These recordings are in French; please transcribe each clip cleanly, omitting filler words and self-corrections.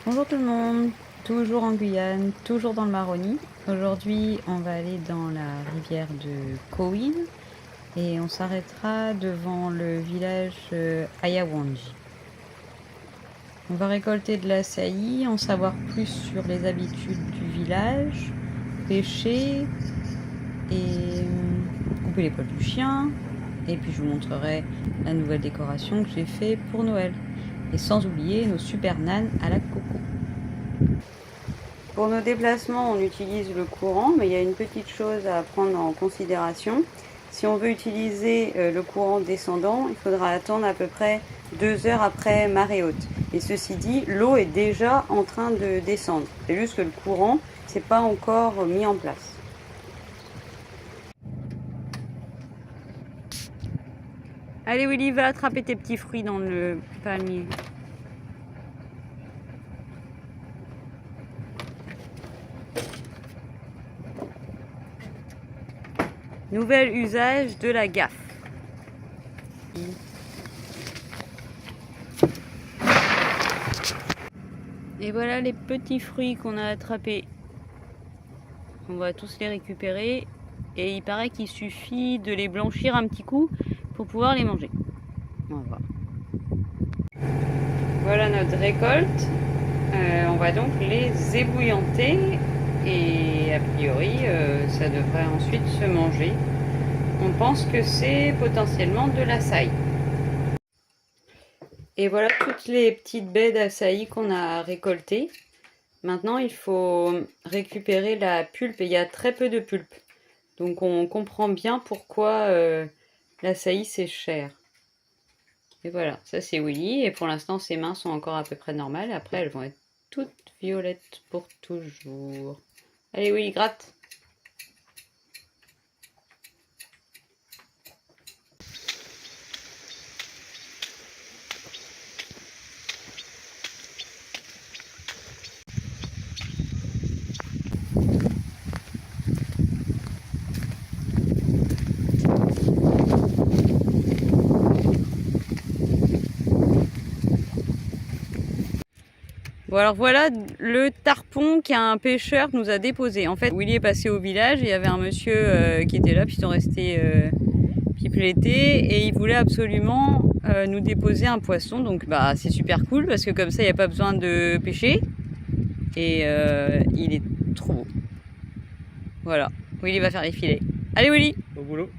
Bonjour tout le monde, toujours en Guyane, toujours dans le Maroni. Aujourd'hui, on va aller dans la rivière de Kowin et on s'arrêtera devant le village Ayawanji. On va récolter de l'açaï, en savoir plus sur les habitudes du village, pêcher et couper les poils du chien. Et puis je vous montrerai la nouvelle décoration que j'ai fait pour Noël. Et sans oublier nos super nanes à la coco. Pour nos déplacements, on utilise le courant, mais il y a une petite chose à prendre en considération. Si on veut utiliser le courant descendant, il faudra attendre à peu près 2 heures après marée haute. Et ceci dit, l'eau est déjà en train de descendre. C'est juste que le courant, c'est pas encore mis en place. Allez Willy, va attraper tes petits fruits dans le palmier. Nouvel usage de la gaffe. Et voilà les petits fruits qu'on a attrapés. On va tous les récupérer et il paraît qu'il suffit de les blanchir un petit coup pour pouvoir les manger. On va voir. Voilà notre récolte. On va donc les ébouillanter et a priori ça devrait ensuite se manger. On pense que c'est potentiellement de l'açaï. Et voilà toutes les petites baies d'açaï qu'on a récoltées. Maintenant il faut récupérer la pulpe et il y a très peu de pulpe. Donc on comprend bien pourquoi l'açaï c'est cher. Et voilà, ça c'est Willy. Et pour l'instant ses mains sont encore à peu près normales. Après elles vont être toutes violettes pour toujours. Allez Willy, gratte. Bon alors voilà le tarpon qu'un pêcheur nous a déposé. En fait Willy est passé au village et il y avait un monsieur qui était là, puis ils sont restés pipeletés et il voulait absolument nous déposer un poisson. Donc bah c'est super cool parce que comme ça il n'y a pas besoin de pêcher et il est trop beau. Voilà, Willy va faire les filets. Allez Willy, Au boulot.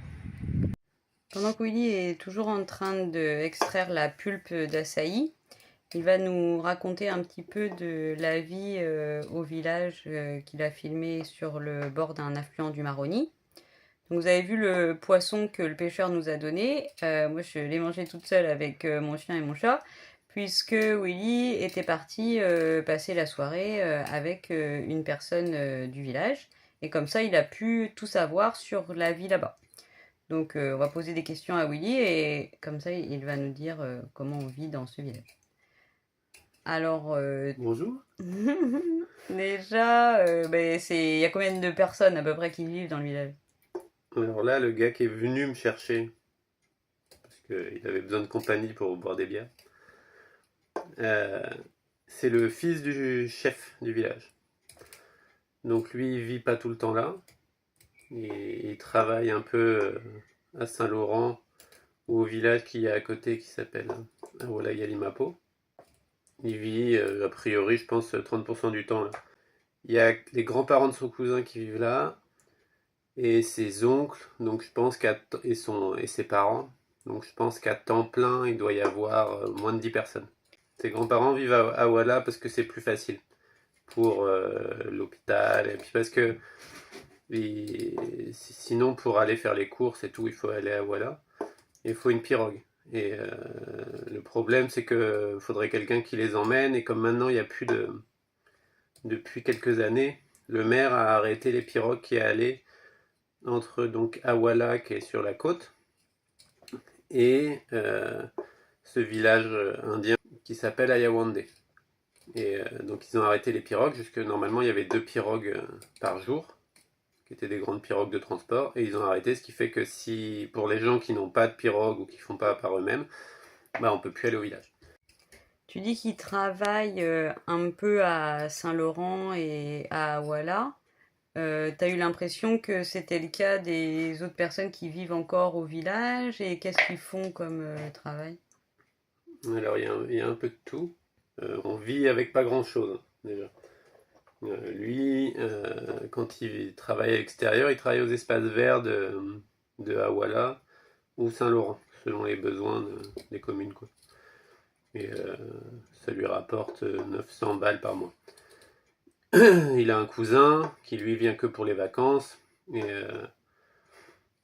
pendant que Willy est toujours en train d'extraire la pulpe d'açaï, il va nous raconter un petit peu de la vie au village qu'il a filmé sur le bord d'un affluent du Maroni. Donc vous avez vu le poisson que le pêcheur nous a donné. Moi je l'ai mangé toute seule avec mon chien et mon chat, puisque Willy était parti passer la soirée avec une personne du village. Et comme ça il a pu tout savoir sur la vie là-bas. Donc on va poser des questions à Willy et comme ça il va nous dire comment on vit dans ce village. Alors, Bonjour. déjà, il y a combien de personnes à peu près qui vivent dans le village? Alors là, le gars qui est venu me chercher, parce qu'il avait besoin de compagnie pour boire des bières, euh, c'est le fils du chef du village. Donc lui, il vit pas tout le temps là. Il travaille un peu à Saint-Laurent ou au village qui est à côté qui s'appelle Awala Yalimapo. Il vit, a priori, je pense, 30% du temps là. Il y a les grands-parents de son cousin qui vivent là et ses oncles, donc je pense et ses parents. Donc je pense qu'à temps plein, il doit y avoir moins de 10 personnes. Ses grands-parents vivent à Ouala parce que c'est plus facile pour l'hôpital et puis parce que sinon pour aller faire les courses et tout, il faut aller à Ouala et il faut une pirogue. Et le problème c'est que faudrait quelqu'un qui les emmène et comme maintenant il n'y a plus de depuis quelques années, le maire a arrêté les pirogues qui allaient entre donc Awala qui est sur la côte et ce village indien qui s'appelle Ayawande. Et donc ils ont arrêté les pirogues, jusque normalement il y avait 2 pirogues par jour, qui étaient des grandes pirogues de transport, et ils ont arrêté, ce qui fait que si pour les gens qui n'ont pas de pirogue ou qui font pas par eux-mêmes, bah on peut plus aller au village. Tu dis qu'il travaille un peu à Saint-Laurent et à Awala. T'as eu l'impression que c'était le cas des autres personnes qui vivent encore au village et qu'est-ce qu'ils font comme travail? Alors il y a un peu de tout. On vit avec pas grand-chose déjà. Lui, quand il travaille à l'extérieur, il travaille aux espaces verts de Awala ou Saint-Laurent, selon les besoins des communes, quoi. Et ça lui rapporte 900 balles par mois. Il a un cousin qui lui vient que pour les vacances. Et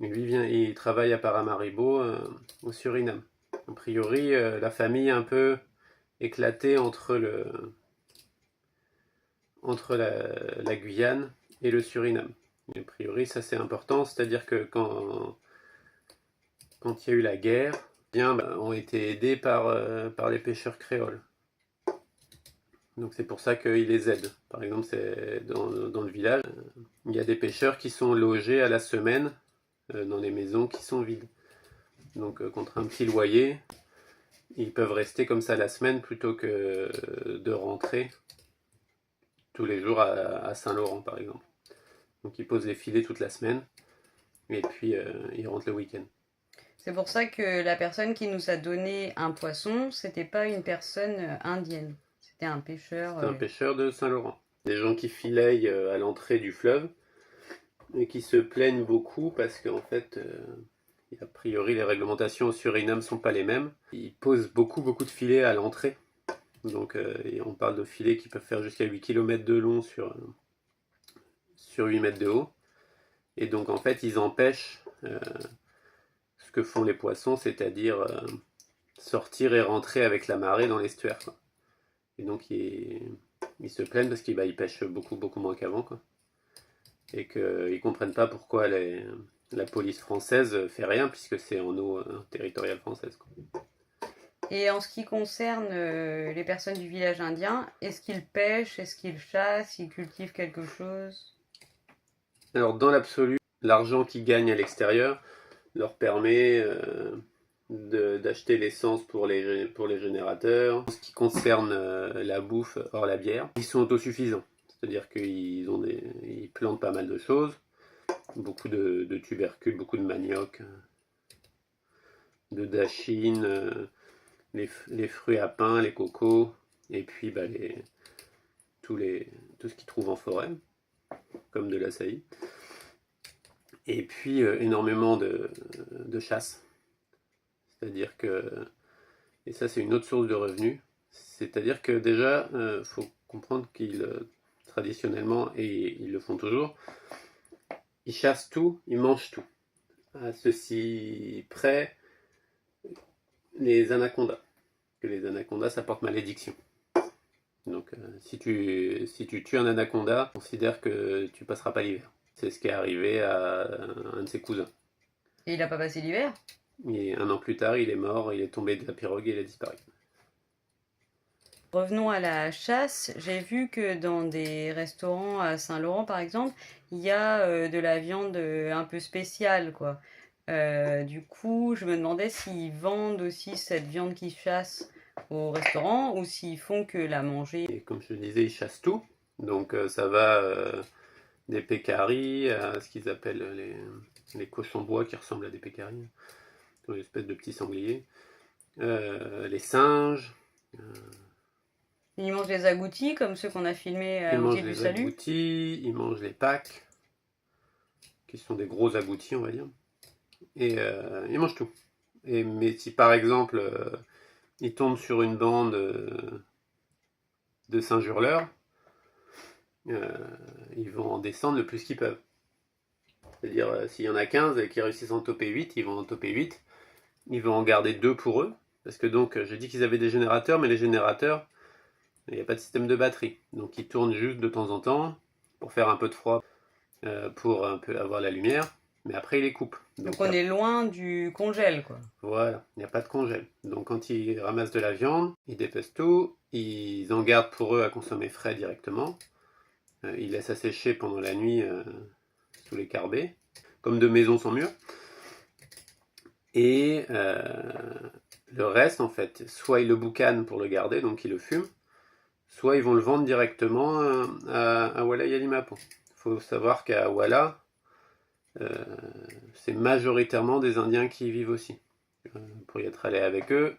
il travaille à Paramaribo, au Suriname. A priori, la famille est un peu éclatée entre la Guyane et le Suriname. Et a priori, ça c'est important, c'est-à-dire que quand il y a eu la guerre, les Indiens ont été aidés par les pêcheurs créoles. Donc c'est pour ça qu'ils les aident. Par exemple, dans le village, il y a des pêcheurs qui sont logés à la semaine dans des maisons qui sont vides. Donc contre un petit loyer, ils peuvent rester comme ça la semaine plutôt que de rentrer tous les jours à Saint-Laurent par exemple. Donc ils posent les filets toute la semaine et puis ils rentrent le week-end. C'est pour ça que la personne qui nous a donné un poisson, c'était pas une personne indienne. C'était un pêcheur. C'est un pêcheur de Saint-Laurent. Des gens qui fileillent à l'entrée du fleuve et qui se plaignent beaucoup parce qu'en fait, a priori, les réglementations au Suriname sont pas les mêmes. Ils posent beaucoup de filets à l'entrée. Donc on parle de filets qui peuvent faire jusqu'à 8 km de long sur 8 mètres de haut. Et donc en fait, ils empêchent ce que font les poissons, c'est-à-dire sortir et rentrer avec la marée dans l'estuaire, quoi. Et donc ils se plaignent parce qu'ils pêchent beaucoup moins qu'avant, quoi. Et qu'ils comprennent pas pourquoi la police française fait rien puisque c'est en eau territoriale française, quoi. Et en ce qui concerne les personnes du village indien, est-ce qu'ils pêchent, est-ce qu'ils chassent, ils cultivent quelque chose? Alors dans l'absolu, l'argent qu'ils gagnent à l'extérieur leur permet d'acheter l'essence pour les générateurs. En ce qui concerne la bouffe, hors la bière, ils sont autosuffisants. C'est-à-dire qu'ils plantent pas mal de choses, beaucoup de tubercules, beaucoup de manioc, de dachine, les fruits à pain, les cocos, et puis tout ce qu'ils trouvent en forêt, comme de l'açaï. Et puis énormément de chasse. C'est-à-dire que, et ça c'est une autre source de revenus, c'est-à-dire que déjà, faut comprendre qu'ils, traditionnellement, et ils le font toujours, ils chassent tout, ils mangent tout. À ceci près, les anacondas. Que les anacondas, ça porte malédiction. Donc si tu tues un anaconda, considère que tu passeras pas l'hiver. C'est ce qui est arrivé à un de ses cousins. Et il n'a pas passé l'hiver? Et un an plus tard, il est mort, il est tombé de la pirogue et il a disparu. Revenons à la chasse. J'ai vu que dans des restaurants à Saint-Laurent, par exemple, il y a de la viande un peu spéciale, quoi. Du coup, je me demandais s'ils vendent aussi cette viande qu'ils chassent au restaurant ou s'ils font que la manger. Et comme je te disais, ils chassent tout. Donc ça va des pécaris à ce qu'ils appellent les cochons bois qui ressemblent à des pécaris, une espèce de petits sangliers. Les singes. Ils mangent les agoutis comme ceux qu'on a filmés Ils au mangent Quai du les Salut. agoutis, ils mangent les pâques, qui sont des gros agoutis, on va dire. Et ils mangent tout. Mais si par exemple ils tombent sur une bande de singes hurleurs, ils vont en descendre le plus qu'ils peuvent. C'est-à-dire, s'il y en a 15 et qu'ils réussissent à en toper 8, ils vont en toper 8. Ils vont en garder 2 pour eux. Parce que donc, j'ai dit qu'ils avaient des générateurs, mais les générateurs, il n'y a pas de système de batterie. Donc, ils tournent juste de temps en temps pour faire un peu de froid, pour un peu avoir la lumière. Mais après, ils les coupent. Donc on est loin du congèle, quoi. Voilà, il n'y a pas de congèle. Donc, quand ils ramassent de la viande, ils dépecent tout. Ils en gardent pour eux à consommer frais directement. Ils laissent assécher pendant la nuit sous les carbets, comme de maisons sans mur. Et Le reste, en fait, soit ils le boucanent pour le garder, donc ils le fument, soit ils vont le vendre directement à Walla Yalimapo. Il faut savoir qu'à Walla, euh, c'est majoritairement des Indiens qui y vivent aussi. Pour y être allé avec eux,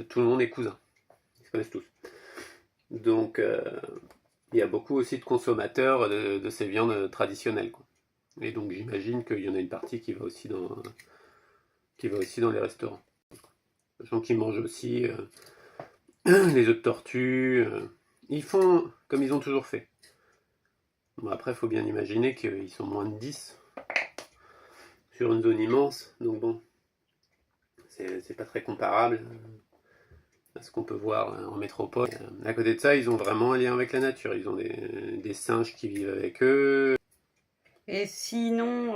tout le monde est cousin. Ils se connaissent tous. Donc, il y a beaucoup aussi de consommateurs de ces viandes traditionnelles, quoi. Et donc, j'imagine qu'il y en a une partie qui va aussi dans les restaurants. Les gens qui mangent aussi les œufs de tortue. Ils font comme ils ont toujours fait. Bon, après, il faut bien imaginer qu'ils sont moins de 10 sur une zone immense. Donc bon, c'est pas très comparable à ce qu'on peut voir en métropole. À côté de ça, ils ont vraiment un lien avec la nature. Ils ont des singes qui vivent avec eux. Et sinon,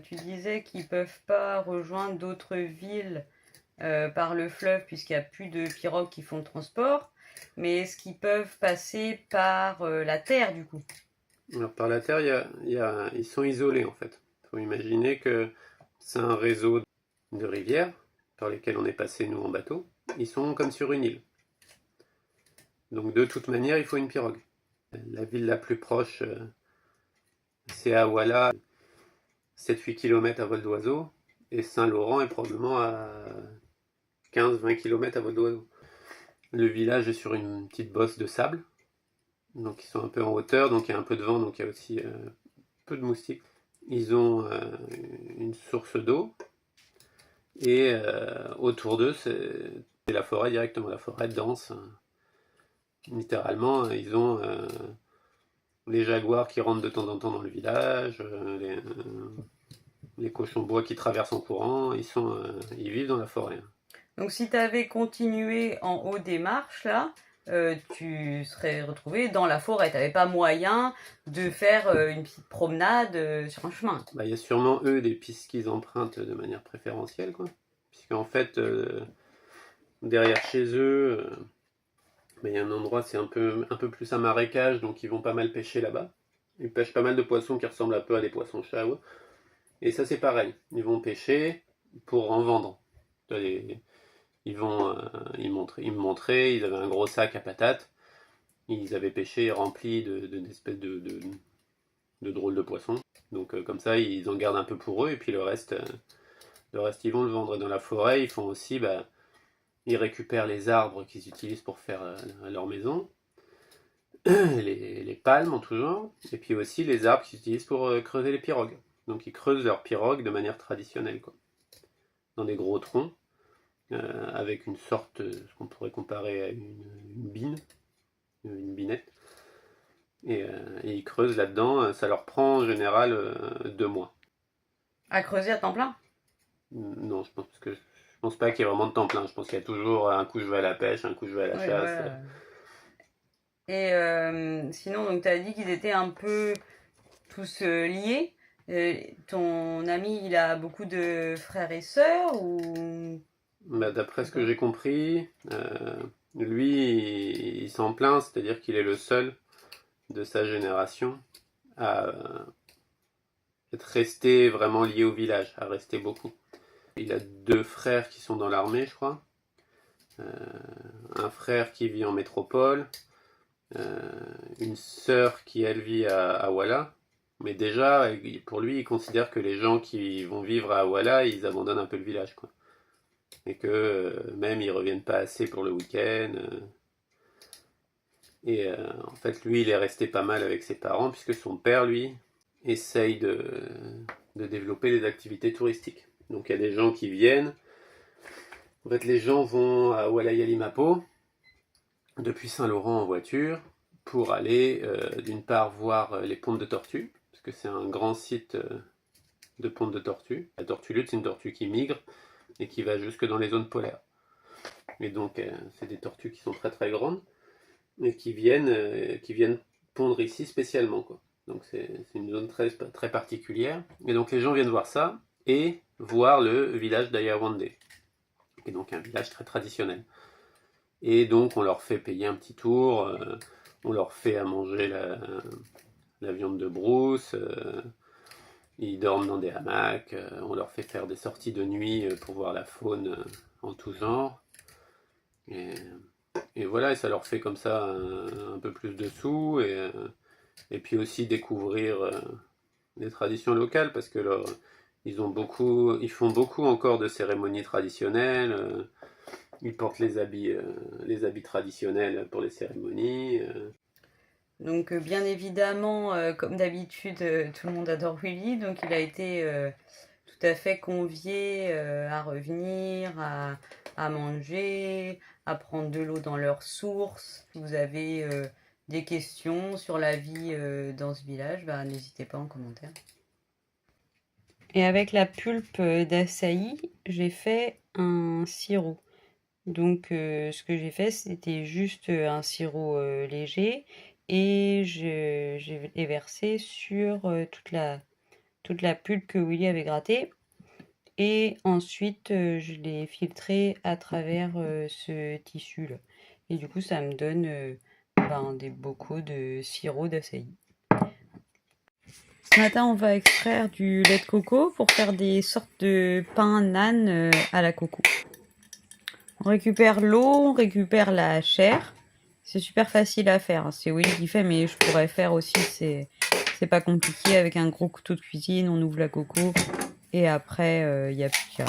tu disais qu'ils peuvent pas rejoindre d'autres villes par le fleuve puisqu'il n'y a plus de pirogues qui font le transport, mais est-ce qu'ils peuvent passer par la terre du coup? Alors par la terre, ils sont isolés en fait. Il faut imaginer que c'est un réseau de rivières par lesquelles on est passé nous en bateau. Ils sont comme sur une île. Donc de toute manière, il faut une pirogue. La ville la plus proche, c'est à Walla, 7-8 km à vol d'oiseau, et Saint-Laurent est probablement à 15-20 km à vol d'oiseau. Le village est sur une petite bosse de sable, donc ils sont un peu en hauteur, donc il y a un peu de vent, donc il y a aussi peu de moustiques. Ils ont une source d'eau, et autour d'eux, c'est la forêt directement, la forêt dense. Littéralement, ils ont les jaguars qui rentrent de temps en temps dans le village, les cochons bois qui traversent en courant, ils vivent dans la forêt. Donc si tu avais continué en haut des marches là, tu serais retrouvé dans la forêt. Tu n'avais pas moyen de faire une petite promenade sur un chemin. Bah, y a sûrement eux des pistes qu'ils empruntent de manière préférentielle, quoi. Puisqu'en fait, derrière chez eux, il y a un endroit, c'est un peu plus un marécage, donc ils vont pas mal pêcher là-bas. Ils pêchent pas mal de poissons qui ressemblent un peu à des poissons-chat. Ouais. Et ça, c'est pareil. Ils vont pêcher pour en vendre. Ils vont, ils me montraient, ils avaient un gros sac à patates. Ils avaient pêché rempli d'espèces de drôles de poissons. Donc comme ça, ils en gardent un peu pour eux, et puis le reste ils vont le vendre. Et dans la forêt, ils font aussi, ils récupèrent les arbres qu'ils utilisent pour faire leur maison, les palmes en tout genre, et puis aussi les arbres qu'ils utilisent pour creuser les pirogues. Donc ils creusent leurs pirogues de manière traditionnelle, quoi. Dans des gros troncs, avec une sorte, ce qu'on pourrait comparer à une bine, une binette. Et ils creusent là-dedans, ça leur prend en général 2 mois. À creuser à temps plein? Non, je pense pas qu'il y ait vraiment de temps plein. Je pense qu'il y a toujours un coup je vais à la pêche, un coup je vais à la Oui, chasse. voilà. Et sinon, donc tu as dit qu'ils étaient un peu tous liés. Ton ami, il a beaucoup de frères et sœurs ou... D'après ce que j'ai compris, lui, il s'en plaint, c'est-à-dire qu'il est le seul de sa génération à être resté vraiment lié au village, à rester beaucoup. Il a 2 frères qui sont dans l'armée, je crois. Un frère qui vit en métropole, une sœur qui, elle, vit à Walla. Mais déjà, pour lui, il considère que les gens qui vont vivre à Walla, ils abandonnent un peu le village, quoi. Et que même ils reviennent pas assez pour le week-end. Et en fait, lui, il est resté pas mal avec ses parents, puisque son père, lui, essaye de développer des activités touristiques. Donc il y a des gens qui viennent. En fait, les gens vont à Walla-Yalimapo, depuis Saint-Laurent en voiture, pour aller d'une part voir les pontes de tortues, parce que c'est un grand site de pontes de tortues. La tortue lutte, c'est une tortue qui migre et qui va jusque dans les zones polaires. Et donc, c'est des tortues qui sont très très grandes et qui viennent pondre ici spécialement, quoi. Donc c'est une zone très, très particulière. Et donc les gens viennent voir ça et voir le village d'Ayawande, qui est donc un village très traditionnel. Et donc on leur fait payer un petit tour, on leur fait à manger la viande de brousse, ils dorment dans des hamacs, on leur fait faire des sorties de nuit pour voir la faune en tout genre. Et voilà, et ça leur fait comme ça un peu plus de sous, et puis aussi découvrir des traditions locales, parce que ils font beaucoup encore de cérémonies traditionnelles. Ils portent les habits traditionnels pour les cérémonies. Donc bien évidemment, comme d'habitude, tout le monde adore Willy, donc il a été tout à fait convié à revenir, à manger, à prendre de l'eau dans leurs sources. Si vous avez des questions sur la vie dans ce village, bah, n'hésitez pas en commentaire. Et avec la pulpe d'açaï, j'ai fait un sirop. Donc ce que j'ai fait, c'était juste un sirop léger et j'ai versé sur toute la pulpe que Willy avait grattée. Et ensuite, je l'ai filtré à travers ce tissu-là. Et du coup, ça me donne des bocaux de sirop d'açaï. Ce matin, on va extraire du lait de coco pour faire des sortes de pain nan à la coco. On récupère l'eau, on récupère la chair. C'est super facile à faire. C'est Willy qui fait, mais je pourrais faire aussi. C'est pas compliqué. Avec un gros couteau de cuisine, on ouvre la coco. Et après, il n'y a plus qu'à.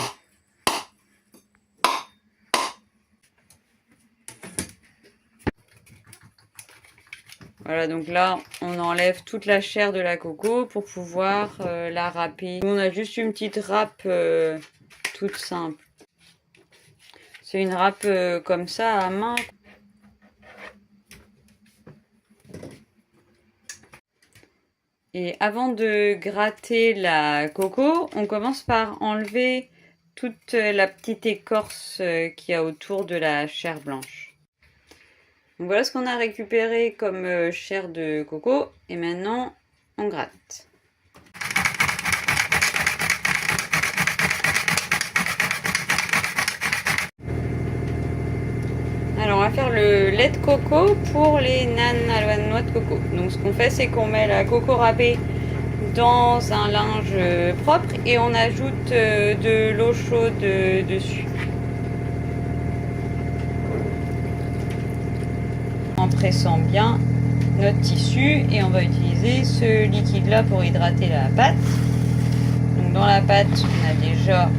Voilà, donc là, on enlève toute la chair de la coco pour pouvoir la râper. On a juste une petite râpe toute simple. C'est une râpe comme ça à main. Et avant de gratter la coco, on commence par enlever toute la petite écorce qu'il y a autour de la chair blanche. Donc voilà ce qu'on a récupéré comme chair de coco. Et maintenant, on gratte. Alors on va faire le lait de coco pour les nanes à la noix de coco. Donc ce qu'on fait, c'est qu'on met la coco râpée dans un linge propre et on ajoute de l'eau chaude dessus. En pressant bien notre tissu et on va utiliser ce liquide là pour hydrater la pâte. Donc dans la pâte, on a déjà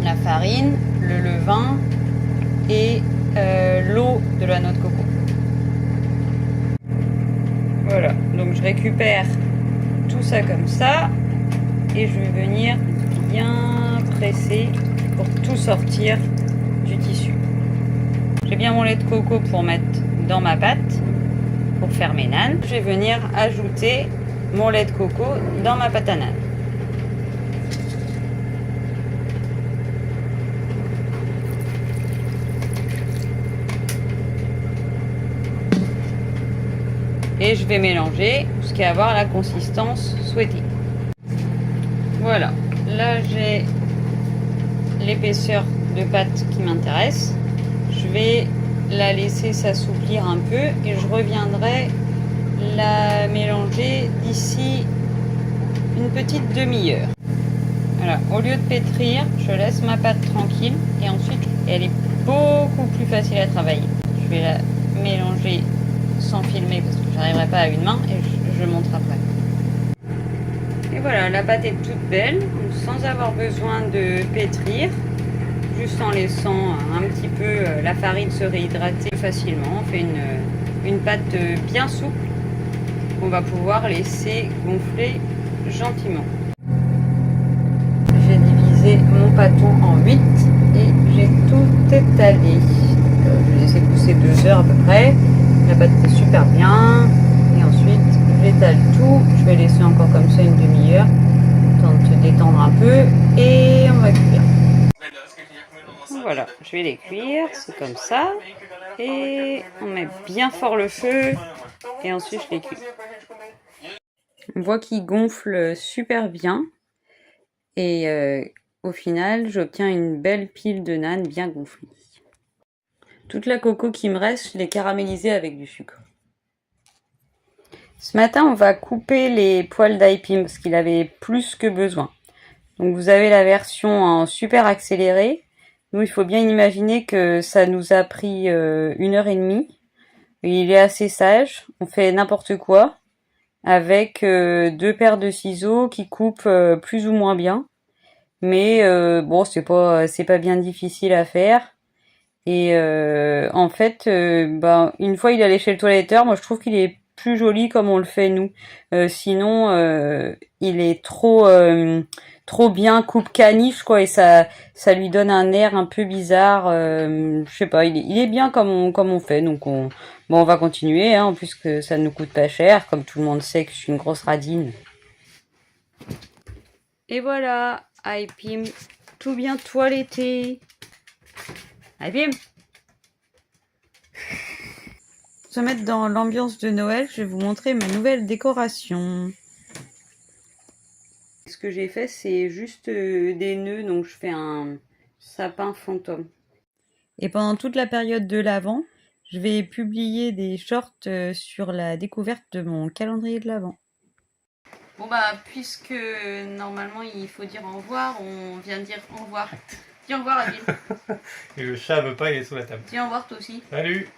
la farine, le levain et l'eau de la noix de coco. Voilà, donc je récupère tout ça comme ça et je vais venir bien presser pour tout sortir du tissu. J'ai bien mon lait de coco pour mettre dans ma pâte pour faire mes nanes. Je vais venir ajouter mon lait de coco dans ma pâte à nanes. Et je vais mélanger jusqu'à avoir la consistance souhaitée. Voilà, là j'ai l'épaisseur de pâte qui m'intéresse. Je vais la laisser s'assouplir un peu et je reviendrai la mélanger d'ici une petite demi-heure. Voilà, au lieu de pétrir, je laisse ma pâte tranquille et ensuite elle est beaucoup plus facile à travailler. Je vais la mélanger sans filmer parce que j'arriverai pas à une main et je montre après. Et voilà, la pâte est toute belle, sans avoir besoin de pétrir, juste en laissant un petit peu la farine se réhydrater facilement. On fait une pâte bien souple qu'on va pouvoir laisser gonfler gentiment. J'ai divisé mon pâton en 8 et j'ai tout étalé. Je vais laisser pousser 2 heures à peu près. La pâte est super bien. Et ensuite, j'étale tout. Je vais laisser encore comme ça une demi-heure. Temps de se détendre un peu. Et on va cuire. Voilà, je vais les cuire. C'est comme ça. Et on met bien fort le feu. Et ensuite, je les cuis. On voit qu'ils gonflent super bien. Et au final, j'obtiens une belle pile de nanes bien gonflée. Toute la coco qui me reste, je l'ai caramélisée avec du sucre. Ce matin, on va couper les poils d'Aipim parce qu'il avait plus que besoin. Donc vous avez la version en super accéléré Nous, il faut bien imaginer que ça nous a pris 1 heure et demie. Il est assez sage, on fait n'importe quoi avec 2 paires de ciseaux qui coupent plus ou moins bien. Mais bon, c'est pas bien difficile à faire. Et en fait, ben, une fois il est allé chez le toiletteur, moi je trouve qu'il est plus joli comme on le fait nous. Sinon, il est trop bien coupe caniche quoi, et ça lui donne un air un peu bizarre. Je sais pas, il est bien comme on fait. Donc bon, on va continuer, hein, en plus que ça ne nous coûte pas cher, comme tout le monde sait que je suis une grosse radine. Et voilà, Aipim, tout bien toiletté. Aipim, se mettre dans l'ambiance de Noël, je vais vous montrer ma nouvelle décoration. Ce que j'ai fait, c'est juste des nœuds, donc je fais un sapin fantôme. Et pendant toute la période de l'Avent, je vais publier des shorts sur la découverte de mon calendrier de l'Avent. Bon bah, puisque normalement il faut dire au revoir, on vient de dire au revoir. Dis au revoir, Adil. Et le chat veut pas, il est sous la table. Dis au revoir toi aussi. Salut!